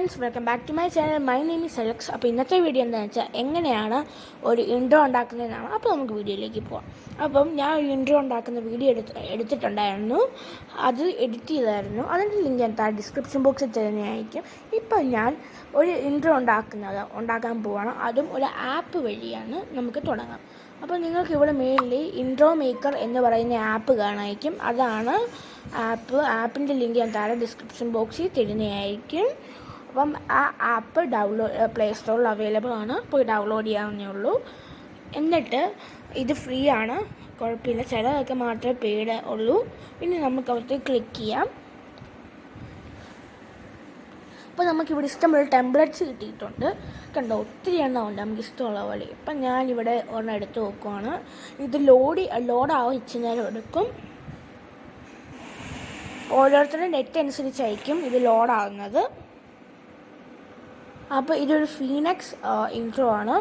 Friends, welcome back to my channel. My name is Alex. അപ്പോൾ ഇന്നത്തെ video എന്താണെന്ന് വെച്ചാൽ എങ്ങനെയാണ് ഒരു ഇൻട്രോ ഉണ്ടാക്കുന്നതെന്നാണ്. അപ്പോൾ നമുക്ക് വീഡിയോയിലേക്ക് പോകാം. അപ്പം ഞാൻ ഒരു ഇൻട്രോ ഉണ്ടാക്കുന്ന വീഡിയോ എടുത്തിട്ടുണ്ടായിരുന്നു. അത് എഡിറ്റ് ചെയ്തായിരുന്നു. അതിൻ്റെ ലിങ്ക് ഞാൻ ഡിസ്ക്രിപ്ഷൻ ബോക്സിൽ തരുന്നതായിരിക്കും. ഇപ്പം ഞാൻ ഒരു ഇൻട്രോ ഉണ്ടാക്കാൻ പോവാണ്. അതും ഒരു ആപ്പ് വഴിയാണ്. നമുക്ക് തുടങ്ങാം. അപ്പോൾ നിങ്ങൾക്ക് ഇവിടെ മെയിൻലി ഇൻട്രോ മേക്കർ എന്ന് പറയുന്ന ആപ്പ് കാണാമായിരിക്കും. അതാണ് ആപ്പിൻ്റെ ലിങ്ക് ഞാൻ താഴെ ഡിസ്ക്രിപ്ഷൻ ബോക്സിൽ തരുന്നതായിരിക്കും. അപ്പം ആ ആപ്പ് പ്ലേ സ്റ്റോറിൽ അവൈലബിൾ ആണ്. പോയി ഡൗൺലോഡ് ചെയ്യാവുന്നേ ഉള്ളൂ. എന്നിട്ട് ഇത് ഫ്രീ ആണ്, കുഴപ്പമില്ല. ചിലതൊക്കെ മാത്രമേ പെയ്ഡ് ഉള്ളൂ. പിന്നെ നമുക്ക് അവിടുത്തെ ക്ലിക്ക് ചെയ്യാം. അപ്പോൾ നമുക്കിവിടെ ഇഷ്ടമുള്ള ടെംപ്ലേറ്റ്സ് കിട്ടിയിട്ടുണ്ട്. കണ്ടോ, ഒത്തിരി എണ്ണം ഉണ്ട്, നമുക്ക് ഇഷ്ടമുള്ള പോലെ. ഇപ്പം ഞാനിവിടെ ഒരെണ്ണം എടുത്ത് നോക്കുവാണ്. ഇത് ലോഡാവും, ഇച്ചിരി നേരം എടുക്കും. ഓരോരുത്തരുടെ നെറ്റ് അനുസരിച്ചായിരിക്കും ഇത് ലോഡാകുന്നത്. അപ്പോൾ ഇതൊരു ഫീനക്സ് ഇൻട്രോ ആണ്.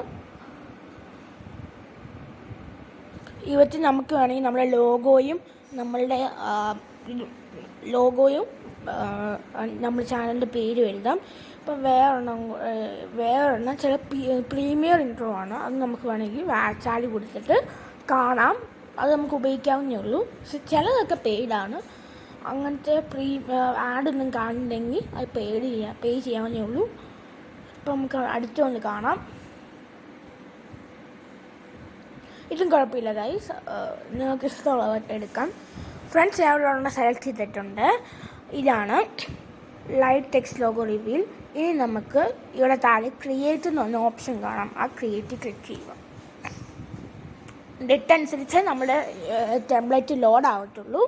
ഇവത്തിൽ നമുക്ക് വേണമെങ്കിൽ നമ്മുടെ ലോഗോയും നമ്മുടെ ചാനലിൻ്റെ പേരും എഴുതാം. ഇപ്പം വേറൊരെണ്ണം ചില പ്രീമിയർ ഇൻട്രോ ആണ്. അത് നമുക്ക് വേണമെങ്കിൽ വാച്ചാലി കൊടുത്തിട്ട് കാണാം. അത് നമുക്ക് ഉപയോഗിക്കാവുന്നേ ഉള്ളൂ. പക്ഷെ ചിലതൊക്കെ പെയ്ഡാണ്. അങ്ങനത്തെ ആഡൊന്നും കാണുന്നുണ്ടെങ്കിൽ അത് പേ ചെയ്യാവുന്നേ ഉള്ളൂ. ഇപ്പം നമുക്ക് അടുത്തൊന്ന് കാണാം. ഇതും കുഴപ്പമില്ല ഗൈസ്, നിങ്ങൾക്ക് ഇഷ്ടമുള്ളവർ എടുക്കാം. ഫ്രണ്ട്സ്, ഞാൻ ഇവിടെ സെലക്ട് ചെയ്തിട്ടുണ്ട്. ഇതാണ് ലൈറ്റ് ടെക്സ്റ്റ് ലോഗോ റിവീൽ. ഇനി നമുക്ക് ഇവിടെ താഴെ ക്രിയേറ്റ് എന്ന് ഓപ്ഷൻ കാണാം. ആ ക്രിയേറ്റ് ക്ലിക്ക് ചെയ്യുക. ഡേറ്റ് അനുസരിച്ച് നമ്മുടെ ടെംപ്ലേറ്റ് ലോഡ് ആവത്തുള്ളൂ.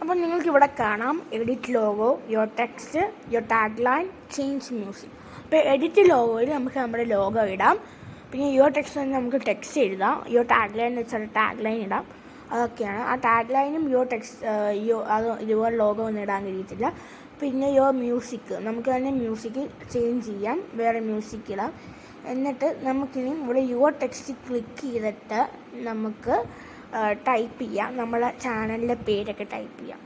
അപ്പോൾ നിങ്ങൾക്കിവിടെ കാണാം edit logo, your text, your tag line, change music. അപ്പോൾ എഡിറ്റ് ലോഗോയിൽ നമുക്ക് നമ്മുടെ ലോഗോ ഇടാം. പിന്നെ യുവർ ടെക്സ്റ്റ് തന്നെ നമുക്ക് ടെക്സ്റ്റ് എഴുതാം. യുവർ ടാഗ് ലൈൻ എന്ന് വെച്ചാൽ ടാഗ് ലൈൻ ഇടാം. അതൊക്കെയാണ്. ആ ടാഗ് ലൈനും യുവർ ലോഗോ ഒന്നും ഇടാൻ കഴിയത്തില്ല. പിന്നെ യുവർ മ്യൂസിക്, നമുക്ക് തന്നെ മ്യൂസിക് ചേഞ്ച് ചെയ്യാം, വേറെ മ്യൂസിക് ഇടാം. എന്നിട്ട് നമുക്കിനി ഇവിടെ യുവർ ടെക്സ്റ്റ് ക്ലിക്ക് ചെയ്തിട്ട് നമുക്ക് ടൈപ്പ് ചെയ്യാം, നമ്മളെ ചാനലിൻ്റെ പേരൊക്കെ ടൈപ്പ് ചെയ്യാം.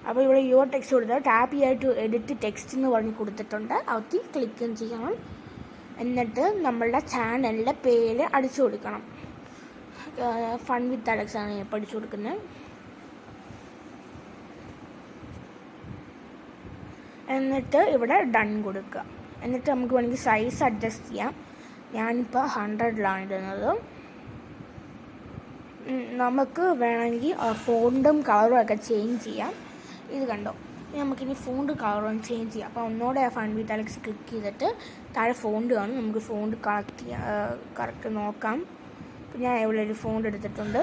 അപ്പോൾ ഇവിടെ യുവർ ടെക്സ്റ്റ് കൊടുത്താൽ ടാപ്പ് ചെയ്യായിട്ട് എഡിറ്റ് ടെക്സ്റ്റ് എന്ന് പറഞ്ഞ് കൊടുത്തിട്ടുണ്ട്. അതിൽ ക്ലിക്ക് ചെയ്യണം. എന്നിട്ട് നമ്മളുടെ ചാനലിൻ്റെ പേര് അടിച്ചു കൊടുക്കണം. ഫൺ വിത്ത് അലക്സ് ആണ് ഞാൻ പഠിച്ചു കൊടുക്കുന്നത്. എന്നിട്ട് ഇവിടെ ഡൺ കൊടുക്കുക. എന്നിട്ട് നമുക്ക് വേണമെങ്കിൽ സൈസ് അഡ്ജസ്റ്റ് ചെയ്യാം. ഞാനിപ്പോൾ 100ലാണ് ഇടുന്നത്. നമുക്ക് വേണമെങ്കിൽ ഫോണ്ടും കളറും ഒക്കെ ചേഞ്ച് ചെയ്യാം. ഇത് കണ്ടോ, നമുക്കിനി ഫോണ്ട് കളറും ചേഞ്ച് ചെയ്യാം. അപ്പോൾ ഒന്നുകൂടെ ഫൺ വിത്ത് അലക്സ് ക്ലിക്ക് ചെയ്തിട്ട് താഴെ ഫോണ്ട് കാണും. നമുക്ക് ഫോണ്ട് കറക്റ്റ് നോക്കാം. അപ്പോൾ ഞാൻ ഇവിടെ ഒരു ഫോണ്ട് എടുത്തിട്ടുണ്ട്.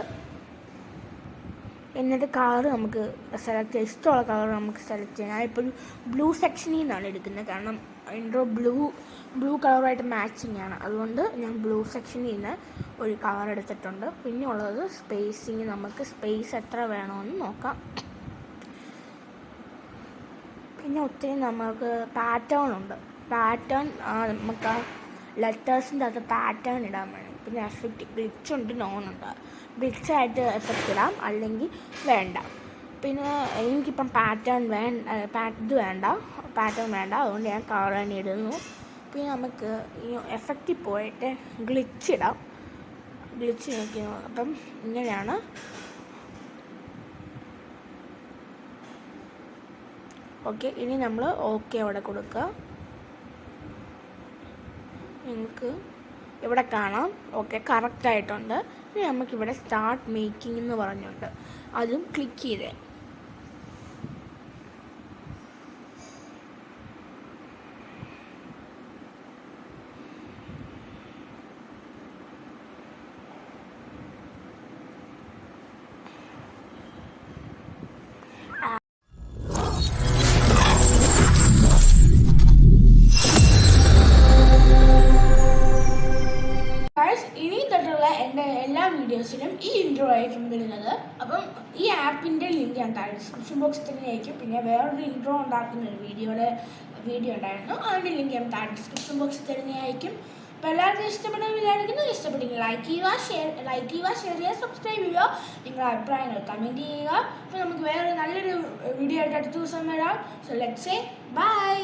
എന്നിട്ട് കളർ നമുക്ക് സെലക്ട് ചെയ്യാം. ഇഷ്ടമുള്ള കളർ നമുക്ക് സെലക്ട് ചെയ്യാം. ഞാനിപ്പോൾ ഒരു ബ്ലൂ സെക്ഷനിൽ നിന്നാണ് എടുക്കുന്നത്. കാരണം ഇൻട്രോ ബ്ലൂ കളറുമായിട്ട് മാച്ചിങ് ആണ്. അതുകൊണ്ട് ഞാൻ ബ്ലൂ സെക്ഷനിൽ നിന്ന് ഒരു കളർ എടുത്തിട്ടുണ്ട്. പിന്നെ ഉള്ളത് സ്പേസിങ്, നമുക്ക് സ്പേസ് എത്ര വേണമെന്ന് നോക്കാം. പിന്നെ ഒത്തിരി നമുക്ക് പാറ്റേൺ ഉണ്ട്. നമുക്ക് ആ ലെറ്റേഴ്സിൻ്റെ അകത്ത് പാറ്റേൺ ഇടാൻ വേണം. പിന്നെ എഫക്റ്റ് ഗ്ലിച്ച് ഉണ്ട്, നോണുണ്ട്. ഗ്ലിച്ചായിട്ട് എഫക്റ്റ് ഇടാം, അല്ലെങ്കിൽ വേണ്ട. പിന്നെ എനിക്കിപ്പം പാറ്റേൺ വേണ്ട. അതുകൊണ്ട് ഞാൻ കളർ തന്നെ ഇടുന്നു. പിന്നെ നമുക്ക് ഈ എഫക്റ്റിൽ പോയിട്ട് ഗ്ലിച്ച് നോക്കി. അപ്പം ഇങ്ങനെയാണ്. ഓക്കെ, ഇനി നമ്മൾ ഓക്കെ അവിടെ കൊടുക്കുക. നിങ്ങൾക്ക് ഇവിടെ കാണാം ഓക്കെ കറക്റ്റായിട്ടുണ്ട്. ഇനി നമുക്കിവിടെ സ്റ്റാർട്ട് മേക്കിംഗ് എന്ന് പറഞ്ഞുണ്ട്, അതും ക്ലിക്ക് ചെയ്തേ. ഗൈസ് ഇനി തൊട്ടുള്ള എൻ്റെ എല്ലാ വീഡിയോസിലും ഈ ഇൻട്രോ ആയിരിക്കും വരുന്നത്. അപ്പം ഈ ആപ്പിൻ്റെ ലിങ്ക് ഞാൻ താഴെ ഡിസ്ക്രിപ്ഷൻ ബോക്സിൽ തന്നെ ആയിരിക്കും. പിന്നെ വേറൊരു ഇൻട്രോ ഉണ്ടാക്കുന്ന ഒരു വീഡിയോ ഉണ്ടായിരുന്നു. അതിൻ്റെ ലിങ്ക് ഞാൻ താഴെ ഡിസ്ക്രിപ്ഷൻ ബോക്സിൽ തരുന്നതായിരിക്കും. അപ്പോൾ എല്ലാവർക്കും ഇഷ്ടപ്പെട്ടെങ്കിൽ ലൈക്ക് ചെയ്യുക, ഷെയർ ചെയ്യുക, സബ്സ്ക്രൈബ് ചെയ്യുക, നിങ്ങളുടെ അഭിപ്രായങ്ങൾ കമൻറ്റ് ചെയ്യുക. അപ്പോൾ നമുക്ക് വേറെ നല്ലൊരു വീഡിയോ ആയിട്ട് അടുത്ത ദിവസം വരാം. So let's say by.